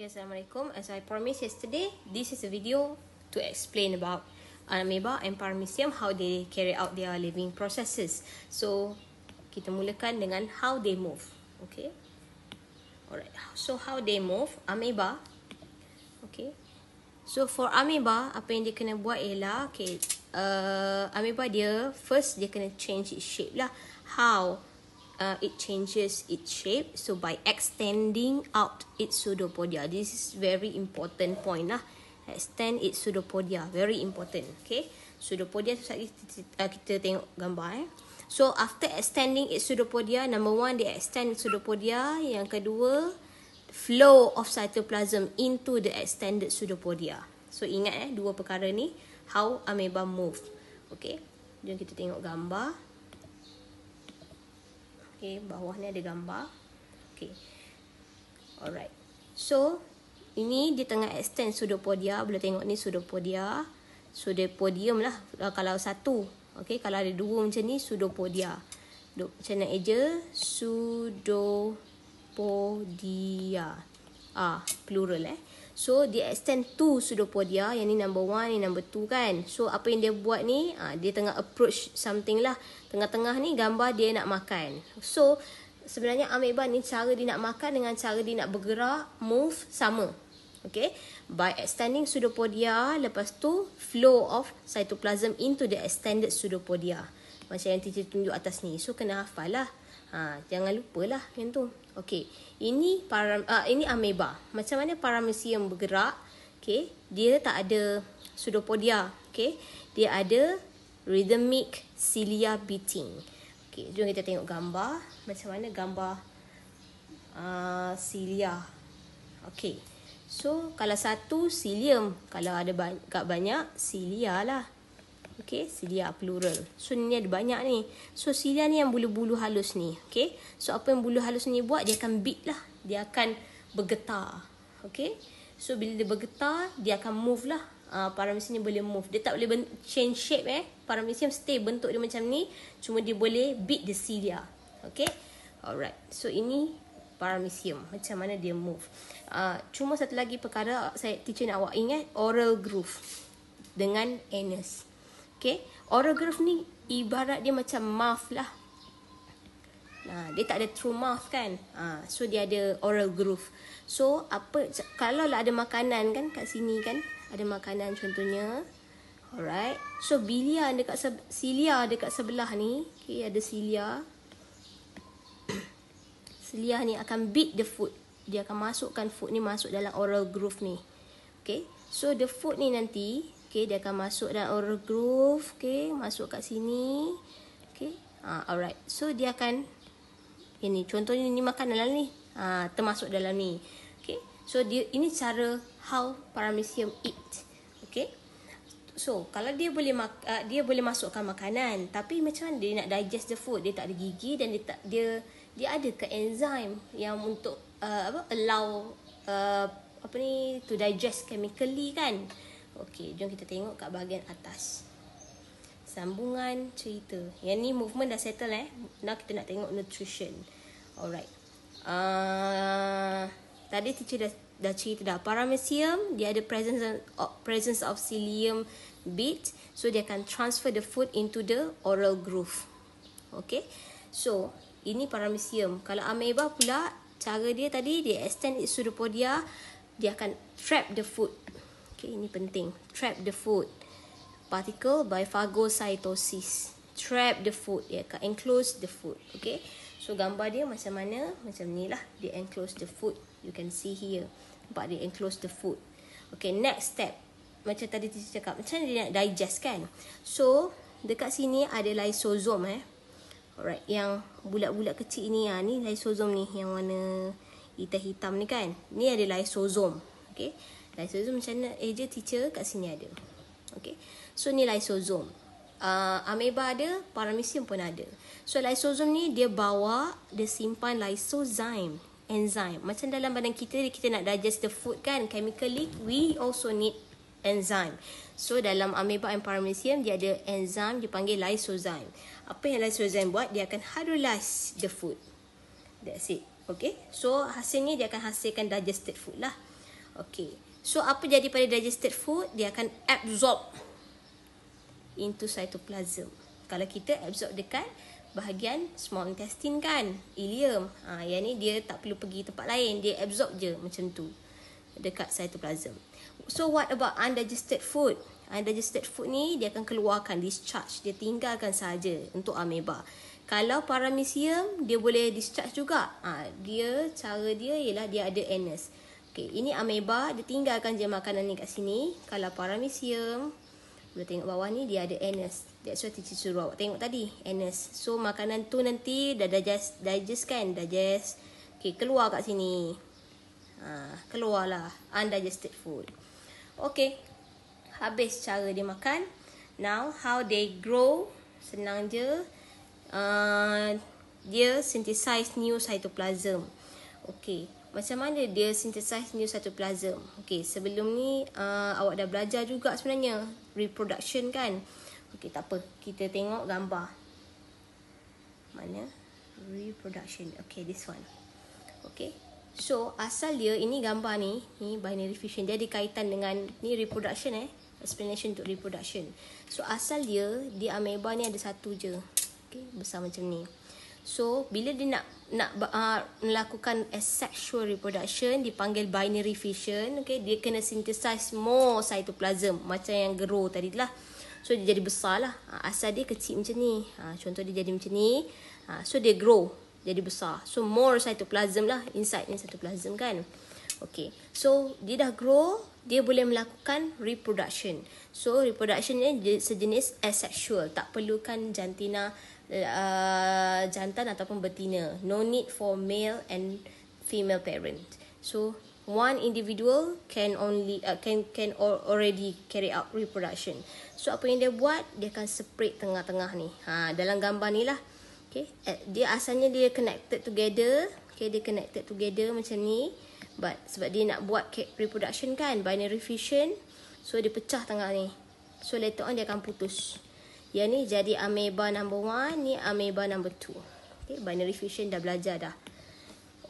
Okay, Assalamualaikum. As I promised yesterday, this is a video to explain about amoeba and paramecium, how they carry out their living processes. So, kita mulakan dengan how they move. Okay. Alright. So, how they move, amoeba. Okay. So, for amoeba, apa yang dia kena buat ialah, okay, amoeba dia, first dia kena change its shape lah. How? It changes its shape, so by extending out its pseudopodia. This is very important point lah. Extend its pseudopodia, very important. Okay, pseudopodia tu kita tengok gambar. So after extending its pseudopodia, number one, dia extend pseudopodia. Yang kedua, flow of cytoplasm into the extended pseudopodia. So ingat dua perkara ni, how amoeba move. Okay, jom kita tengok gambar. Okay, bawah ni ada gambar. Okay. Alright. So, ini dia tengah extend pseudopodia. Boleh tengok ni pseudopodia. Pseudopodium lah. Kalau satu. Okay, kalau ada dua macam ni, pseudopodia. Macam nak eja? Pseudopodia. Plural So, dia extend two pseudopodia. Yang ni number one, ni number two kan. So, apa yang dia buat ni, dia tengah approach something lah. Tengah-tengah ni gambar dia nak makan. So, sebenarnya amoeba ni cara dia nak makan dengan cara dia nak bergerak, move, sama. Okay. By extending pseudopodia, lepas tu flow of cytoplasm into the extended pseudopodia. Macam yang teacher tunjuk atas ni. So, kena hafal lah. Jangan lupalah yang tu. Okay. Ini amoeba. Macam mana paramecium bergerak? Okay. Dia tak ada pseudopodia. Okay. Dia ada rhythmic cilia beating. Okay. Jom kita tengok gambar. Macam mana gambar cilia. Okay. So, kalau satu cilium. Kalau ada banyak cilia lah. Okay, cilia plural. So, ni ada banyak ni. So, cilia ni yang bulu-bulu halus ni. Okay. So, apa yang bulu halus ni buat? Dia akan beat lah. Dia akan bergetar. Okay. So, bila dia bergetar, dia akan move lah. Paramecium ni boleh move. Dia tak boleh change shape Paramecium stay bentuk dia macam ni. Cuma dia boleh beat the cilia. Okay. Alright. So, ini paramecium. Macam mana dia move. Cuma satu lagi perkara teacher nak awak ingat. Oral groove. Dengan anus. Okay, oral groove ni ibarat dia macam mouth lah. Dia tak ada true mouth kan. So dia ada oral groove. So kalau lah ada makanan kan kat sini kan, ada makanan contohnya. Alright. So cilia dekat sebelah ni, okay, ada cilia. Cilia ni akan beat the food. Dia akan masukkan food ni masuk dalam oral groove ni. Okay. So the food ni nanti, okay, dia akan masuk dalam oral groove. Okay, masuk kat sini. Okay, alright. So, dia akan, ini, contohnya ni makanan dalam ni. Termasuk dalam ni. Okay, so ini cara how paramecium eat. Okay, so, kalau dia boleh masukkan makanan. Tapi macam mana dia nak digest the food? Dia tak ada gigi dan dia ada ke enzim yang untuk allow to digest chemically kan. Okey, jom kita tengok kat bahagian atas. Sambungan cerita. Yang ni movement dah settle Now kita nak tengok nutrition. Alright. Tadi teacher dah cerita dah. Paramecium, dia ada presence of cilium bead. So, dia akan transfer the food into the oral groove. Okay. So, ini paramecium. Kalau amoeba pula, cara dia tadi, dia extend its pseudopodia. Dia akan trap the food. Okay, ini penting. Trap the food particle by phagocytosis. Trap the food. Dia akan enclose the food. Okay. So, gambar dia macam mana? Macam ni lah. Dia enclose the food. You can see here. Nampak dia enclose the food. Okay, next step. Macam tadi teacher cakap. Macam mana dia nak digest kan? So, dekat sini ada lysosome Alright. Yang bulat-bulat kecil ni. Ni lysosome ni. Yang warna hitam-hitam ni kan. Ni ada lysosome. Okay. Lysosome macam mana teacher kat sini ada. Okay. So ni lysosome. Amoeba ada, paramecium pun ada. So lysosome ni dia simpan lysozyme, enzyme. Macam dalam badan kita nak digest the food kan, chemically we also need enzyme. So dalam amoeba and paramecium dia ada enzyme dipanggil lysozyme. Apa yang lysozyme buat? Dia akan hydrolyze the food. That's it. Okay. So hasilnya dia akan hasilkan digested food lah. Okay. So apa jadi pada digested food? Dia akan absorb into cytoplasm. Kalau kita absorb dekat bahagian small intestine kan, ileum. Yang ni dia tak perlu pergi tempat lain, dia absorb je macam tu dekat cytoplasm. So what about undigested food? Undigested food ni dia akan keluarkan discharge, dia tinggalkan saja untuk ameba. Kalau paramecium dia boleh discharge juga. Cara dia ialah dia ada anus. Okay, ini ameba, dia tinggalkan je makanan ni kat sini. Kalau paramecium, boleh tengok bawah ni dia ada anus. That's why teacher suruh awak tengok tadi, anus. So makanan tu nanti dah digest kan, digest. Okay, keluar kat sini. Keluarlah undigested food. Okay, habis cara dia makan. Now how they grow? Senang je. Dia synthesize new cytoplasm. Okay, macam mana dia synthesize new cytoplasm? Okay, sebelum ni awak dah belajar juga sebenarnya reproduction kan. Okay, tak apa, kita tengok gambar. Mana? Reproduction. Okay, this one. Okay, so asal dia, ini gambar ni binary fission, dia ada kaitan dengan ni reproduction explanation untuk reproduction. So asal dia ameba ni ada satu je. Okay, besar macam ni. So bila dia nak melakukan asexual reproduction, dipanggil binary fission. Okay, dia kena synthesize more cytoplasm macam yang grow tadi lah. So dia jadi besar lah. Asal dia kecil macam ni. Contoh dia jadi macam ni. So dia grow, jadi besar. So more cytoplasm lah inside ni cytoplasm kan. Okay, so dia dah grow, dia boleh melakukan reproduction. So reproduction ni sejenis asexual, tak perlukan jantan ataupun betina. No need for male and female parent. So one individual can already carry out reproduction. So apa yang dia buat, dia akan separate tengah-tengah ni. Dalam gambar ni lah. Okay, dia asalnya dia connected together. Okay, dia connected together macam ni. But sebab dia nak buat reproduction kan, binary fission, so dia pecah tengah ni. So later on dia akan putus. Yang ni jadi ameba number 1, ni ameba number 2. Okay, binary fission dah belajar dah.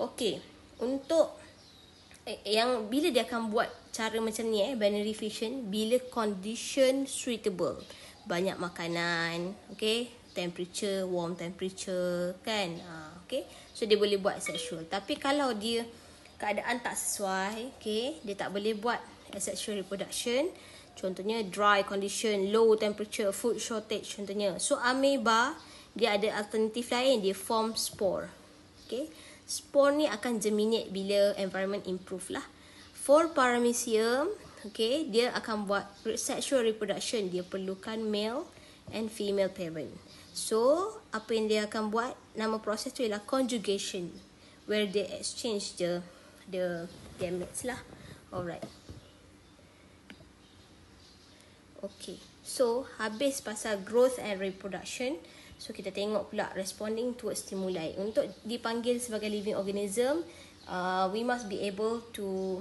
Okay, untuk yang bila dia akan buat cara macam ni binary fission, bila condition suitable, banyak makanan, okay, temperature, warm temperature kan. Okay, so dia boleh buat sexual. Tapi kalau dia keadaan tak sesuai, okay, dia tak boleh buat asexual reproduction. Contohnya dry condition, low temperature, food shortage contohnya. So ameba dia ada alternatif lain, dia form spore. Okay, spore ni akan germinate bila environment improve lah. For paramecium, okay, dia akan buat sexual reproduction, dia perlukan male and female parent. So apa yang dia akan buat, nama proses tu ialah conjugation, where they exchange the gametes lah. Alright. Okay, so habis pasal growth and reproduction. So kita tengok pula responding towards stimuli. Untuk dipanggil sebagai living organism, we must be able to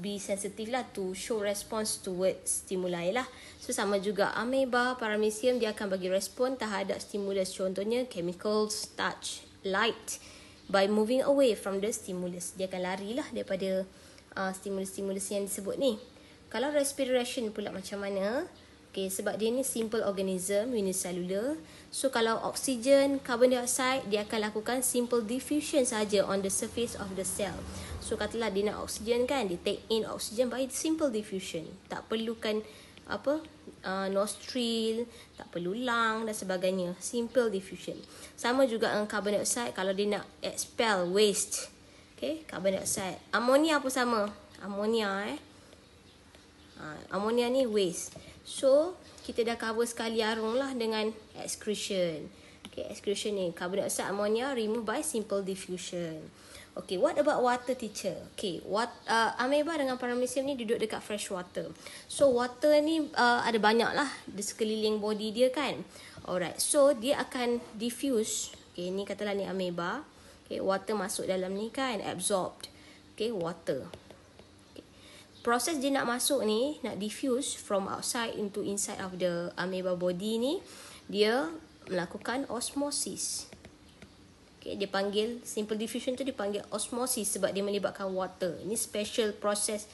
be sensitive lah, to show response towards stimuli lah. So sama juga ameba, paramecium, dia akan bagi respon terhadap stimulus. Contohnya chemicals, touch, light. By moving away from the stimulus, dia akan lari lah daripada stimulus-stimulus yang disebut ni. Kalau respiration pula macam mana? Okay, sebab dia ni simple organism, unicellular. So kalau oksigen, carbon dioxide, dia akan lakukan simple diffusion saja on the surface of the cell. So katalah dia nak oksigen kan, dia take in oksigen by simple diffusion. Tak perlukan nostril, tak perlu lung dan sebagainya. Simple diffusion. Sama juga dengan carbon dioxide, kalau dia nak expel waste. Okay, carbon dioxide. Amonia pun sama. Amonia amonia ni waste. So kita dah cover sekali arung lah dengan excretion. Okay, excretion ni carbon dioxide, ammonia remove by simple diffusion. Okay, what about water, teacher? Okay, ameba dengan paramecium ni duduk dekat fresh water. So water ni ada banyak lah di sekeliling body dia kan. Alright, so dia akan diffuse. Okay, ni katalah ni ameba. Okay, water masuk dalam ni kan, absorbed. Okay, water. Proses dia nak masuk ni, nak diffuse from outside into inside of the ameba body ni, dia melakukan osmosis. Okay, dia panggil simple diffusion tu dipanggil osmosis sebab dia melibatkan water. Ini special process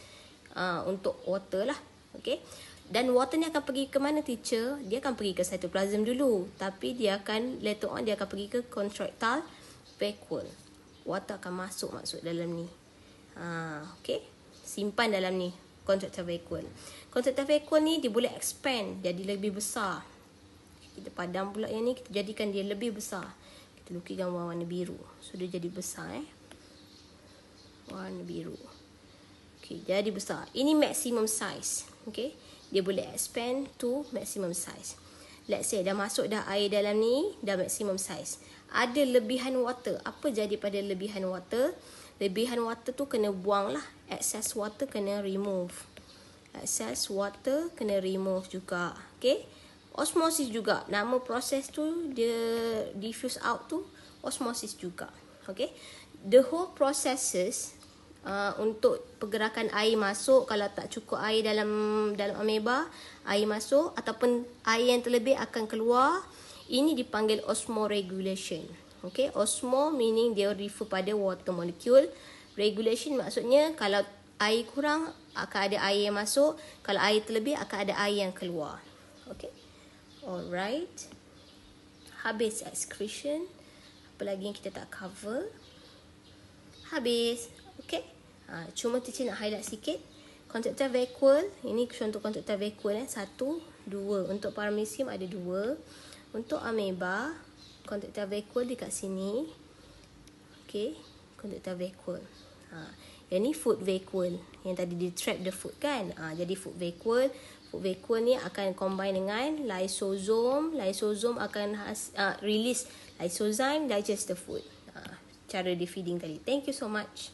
untuk water lah. Okay. Dan water ni akan pergi ke mana, teacher? Dia akan pergi ke cytoplasm dulu. Tapi dia akan, later on, dia akan pergi ke contractile vacuole. Water akan masuk dalam ni. Okay. Simpan dalam ni, contractile vacuole. Contractile vacuole ni, dia boleh expand, jadi lebih besar. Kita padam pula yang ni, kita jadikan dia lebih besar. Kita lukis gambar warna biru. So, dia jadi besar warna biru. Okay, jadi besar. Ini maximum size. Okay. Dia boleh expand to maximum size. Let's say dah masuk dah air dalam ni, dah maximum size. Ada lebihan water. Apa jadi pada lebihan water? Lebihan water tu kena buang lah. Excess water kena remove. Excess water kena remove juga. Okay. Osmosis juga. Nama proses tu, dia diffuse out tu, osmosis juga. Okay. The whole processes untuk pergerakan air masuk, kalau tak cukup air dalam ameba, air masuk ataupun air yang terlebih akan keluar, ini dipanggil osmoregulation. Okay, osmo meaning dia refer pada water molecule. Regulation maksudnya kalau air kurang akan ada air yang masuk, kalau air terlebih akan ada air yang keluar. Okay, alright. Habis excretion. Apa lagi yang kita tak cover? Habis. Okay. Cuma teacher nak highlight sikit. Contractile vacuole. Ini contoh contractile vacuole. 1, 2. Untuk paramecium ada 2. Untuk ameba, contractile vacuole dekat sini. Okay. Contractile vacuole. Yang ni food vacuole. Yang tadi dia trap the food kan. Jadi food vacuole. Food vacuole ni akan combine dengan lysosome. Lysosome akan release lysozyme, digest the food. Cara dia feeding tadi. Thank you so much.